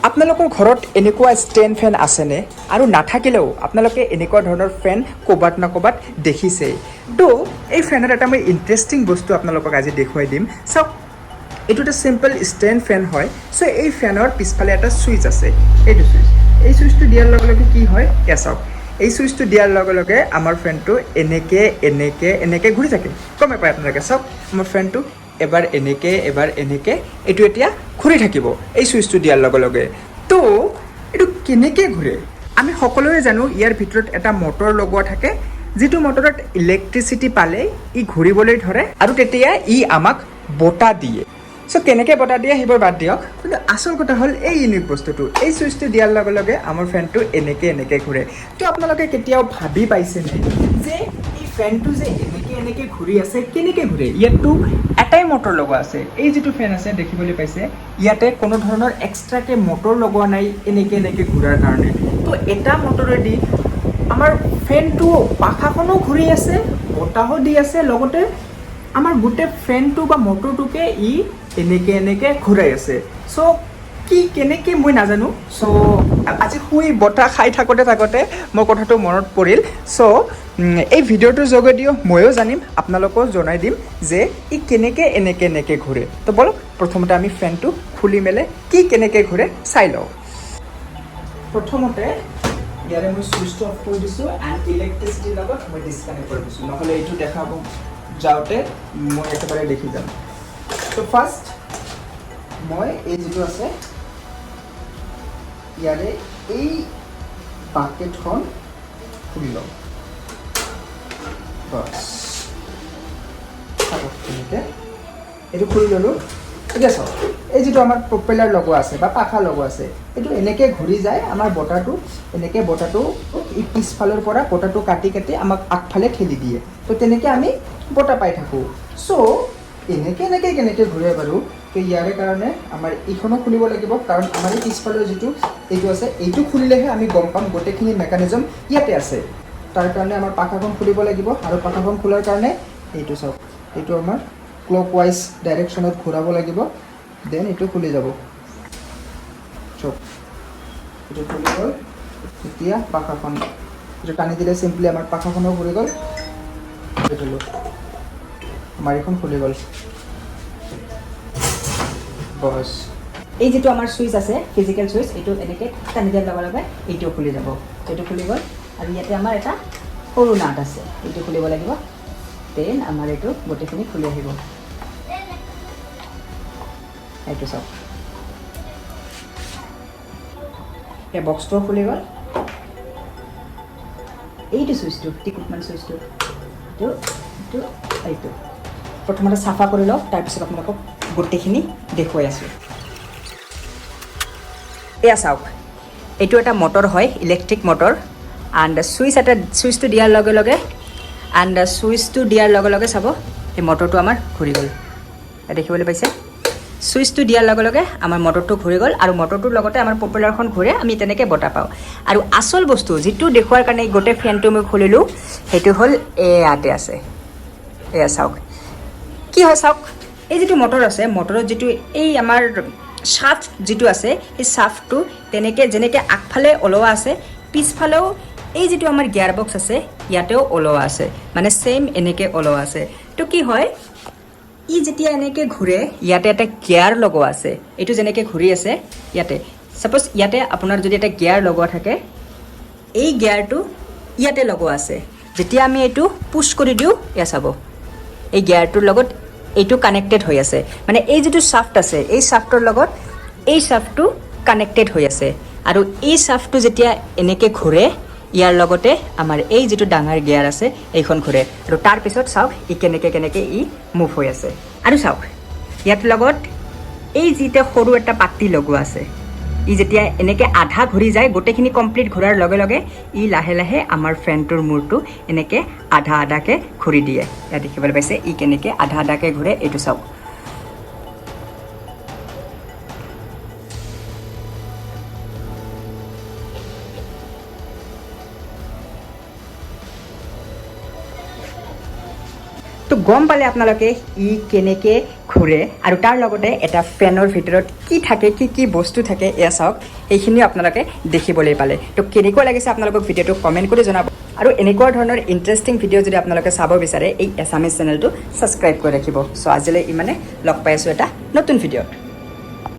আপোনালোকৰ ঘৰত এনেকুৱা ষ্টেণ্ড ফেন আছেনে আৰু নাথাকিলেও আপোনালোকে এনেকুৱা ধৰণৰ ফেন ক'ৰবাত না ক'ৰবাত দেখিছেই তো এই ফেনৰ এটা মই ইণ্টাৰেষ্টিং বস্তু আপোনালোকক আজি দেখুৱাই দিম চাওক এইটো এটা চিম্পল ষ্টেণ্ড ফেন হয় চ' এই ফেনৰ পিছফালে এটা ছুইচ আছে এইটো ছুইচ এই ছুইচটো দিয়াৰ লগে লগে কি হয় এয়া চাওক এই ছুইচটো দিয়াৰ লগে লগে আমাৰ ফেনটো এনেকৈ ঘূৰি থাকে গমে পায় আপোনালোকে চাওক আমাৰ ফেনটো এবাৰ এনেকৈ এইটো এতিয়া ঘূৰি থাকিব এই ছুইচটো দিয়াৰ লগে লগে তো এইটো কেনেকৈ ঘূৰে আমি সকলোৱে জানো ইয়াৰ ভিতৰত এটা মটৰ লগোৱা থাকে যিটো মটৰত ইলেক্ট্ৰিচিটি পালে ই ঘূৰিবলৈ ধৰে আৰু তেতিয়া ই আমাক বতাহ দিয়ে চ' কেনেকৈ বতাহ দিয়ে সেইবোৰ বাদ দিয়ক কিন্তু আচল কথা হ'ল এই ইউনিক বস্তুটো এই ছুইচটো দিয়াৰ লগে লগে আমাৰ ফেনটো এনেকৈ ঘূৰে তো আপোনালোকে কেতিয়াও ভাবি পাইছেনে যে এই ফেনটো যে এনেকৈ ঘূৰি আছে কেনেকৈ ঘূৰে ইয়াততো এটাই মটৰ লগোৱা আছে এই যিটো ফেন আছে দেখিবলৈ পাইছে ইয়াতে কোনো ধৰণৰ এক্সট্ৰাকৈ মটৰ লগোৱা নাই এনেকৈ ঘূৰাৰ কাৰণে তো এটা মটৰেদি আমাৰ ফেনটো পাখাখনো ঘূৰি আছে বতাহো দি আছে লগতে আমাৰ গোটেই ফেনটো বা মটৰটোকে ই এনেকৈ ঘূৰাই আছে চ' কি কেনেকৈ মই নাজানো চ' আজি শুই বতাহ খাই থাকোঁতে মোৰ কথাটো মনত পৰিল চ' এই ভিডিঅ'টোৰ যোগেদিও ময়ো জানিম আপোনালোকেও জনাই দিম যে ই কেনেকৈ এনেকৈ ঘূৰে তো বলক প্ৰথমতে আমি ফেনটো খুলি মেলে কি কেনেকৈ ঘূৰে চাই লওঁ প্ৰথমতে ইয়াৰে মই ছুইচটো অফ কৰি দিছোঁ এণ্ড ইলেক্ট্ৰিচিটিৰ লগত মই ডিছকানেক্ট কৰি দিছোঁ নহ'লে এইটো দেখাব যাওঁতে মই একেবাৰে দেখি যাম তো ফাৰ্ষ্ট মই এই যিটো আছে ইয়াৰে এই বাকেটখন খুলি লওঁ বাছ তেনেকৈ এইটো খুলি ল'লোঁ এতিয়া চাওক এই যিটো আমাৰ প্ৰপেলাৰ লগোৱা আছে বা পাখা লগোৱা আছে এইটো এনেকৈ ঘূৰি যায় আমাৰ বতাহটো এই পিছফালৰ পৰা বতাহটো কাটি আমাক আগফালে ঠেলি দিয়ে তো তেনেকৈ আমি বতাহ পাই থাকোঁ চ' কেনেকৈ ঘূৰে বাৰু তো ইয়াৰে কাৰণে আমাৰ এইখনো খুলিব লাগিব কাৰণ আমাৰ এই পিছফালৰ যিটো এইটো আছে এইটো খুলিলেহে আমি গম পাম গোটেইখিনি মেকানিজম ইয়াতে আছে তাৰ কাৰণে আমাৰ পাখাখন খুলিব লাগিব আৰু পাখাখন খোলাৰ কাৰণে এইটো চাওক এইটো আমাৰ ক্লক ৱাইজ ডাইৰেকশ্যনত ঘূৰাব লাগিব দেন এইটো খুলি যাব চাওক এইটো খুলি গ'ল এতিয়া পাখাখন এইটো টানি দিলে চিম্পলি আমাৰ পাখাখনো ঘূৰি গ'ল এইটো আমাৰ এইখন খুলি গ'ল বছ এই যিটো আমাৰ ছুইচ আছে ফিজিকেল ছুইচ এইটো এনেকৈ টানি দিয়াৰ লগে লগে এইটো খুলি যাব এইটো খুলি গ'ল আৰু ইয়াতে আমাৰ এটা সৰু নাট আছে এইটো খুলিব লাগিব দেন আমাৰ এইটো গোটেইখিনি খুলি আহিব এইটো চাওক এই বক্সটো খুলি গ'ল এইটো ছুইচটো টিকুটমান ছুইচটো এইটো প্ৰথমতে চাফা কৰি লওক তাৰপিছত আপোনালোকক গোটেইখিনি দেখুৱাই আছোঁ এয়া চাওক এইটো এটা মটৰ হয় ইলেক্ট্ৰিক মটৰ এণ্ড ছুইচটো দিয়াৰ লগে লগে চাব এই মটৰটো আমাৰ ঘূৰি গ'ল দেখিবলৈ পাইছে ছুইচটো দিয়াৰ লগে লগে আমাৰ মটৰটো ঘূৰি গ'ল আৰু মটৰটোৰ লগতে আমাৰ পপুলাৰখন ঘূৰে আমি তেনেকৈ বতাহ পাওঁ আৰু আচল বস্তু যিটো দেখুৱাৰ কাৰণে গোটেই ফেনটো মই খুলিলোঁ সেইটো হ'ল ইয়াতে আছে এয়া চাওক কি হয় চাওক এই যিটো মটৰ আছে মটৰত যিটো এই আমাৰ শ্বাফ্ট যিটো আছে সেই শ্বাফ্টটো যেনেকৈ আগফালে ওলোৱা আছে পিছফালেও এই যিটো আমাৰ গিয়াৰ বক্স আছে ইয়াতেও ওলোৱা আছে মানে ছেইম এনেকৈ ওলোৱা আছে তো কি হয় ই যেতিয়া এনেকৈ ঘূৰে ইয়াতে এটা গিয়াৰ লগোৱা আছে এইটো যেনেকৈ ঘূৰি আছে ইয়াতে ছাপ'জ ইয়াতে আপোনাৰ যদি এটা গিয়াৰ লগোৱা থাকে এই গিয়াৰটো ইয়াতে লগোৱা আছে যেতিয়া আমি এইটো পুছ কৰি দিওঁ এয়া চাব এই গিয়াৰটোৰ লগত এইটো কানেক্টেড হৈ আছে মানে এই যিটো শ্বাফ্ট আছে এই শ্বাফ্টৰ লগত এই শ্বাফ্টটো কানেক্টেড হৈ আছে আৰু এই শ্বাফ্টটো যেতিয়া এনেকৈ ঘূৰে ইয়াৰ লগতে আমাৰ এই যিটো ডাঙৰ গিয়াৰ আছে এইখন ঘূৰে আৰু তাৰপিছত চাওক ই কেনেকৈ ই মুভ হৈ আছে আৰু চাওক ইয়াৰ লগত এই যিটো সৰু এটা পাতি লগোৱা আছে ই যেতিয়া এনেকৈ আধা ঘূৰি যায় গোটেইখিনি কমপ্লিট ঘূৰাৰ লগে লগে ই লাহে লাহে আমাৰ ফেনটোৰ মূৰটো এনেকৈ আধাকৈ ঘূৰি দিয়ে ইয়াত দেখিবলৈ পাইছে ই কেনেকৈ আধাকৈ ঘূৰে এইটো চাওক তো গম পালে আপোনালোকে ই কেনেকৈ ঘূৰে আৰু তাৰ লগতে এটা ফেনৰ ভিতৰত কি থাকে কি বস্তু থাকে এয়া চাওক এইখিনিও আপোনালোকে দেখিবলৈ পালে তো কেনেকুৱা লাগিছে আপোনালোকক ভিডিঅ'টো কমেণ্ট কৰি জনাব আৰু এনেকুৱা ধৰণৰ ইণ্টাৰেষ্টিং ভিডিঅ' যদি আপোনালোকে চাব বিচাৰে এই এছামিজ চেনেলটো ছাবস্ক্ৰাইব কৰি ৰাখিব চ' আজিলৈ ইমানে লগ পাই আছোঁ এটা নতুন ভিডিঅ'ত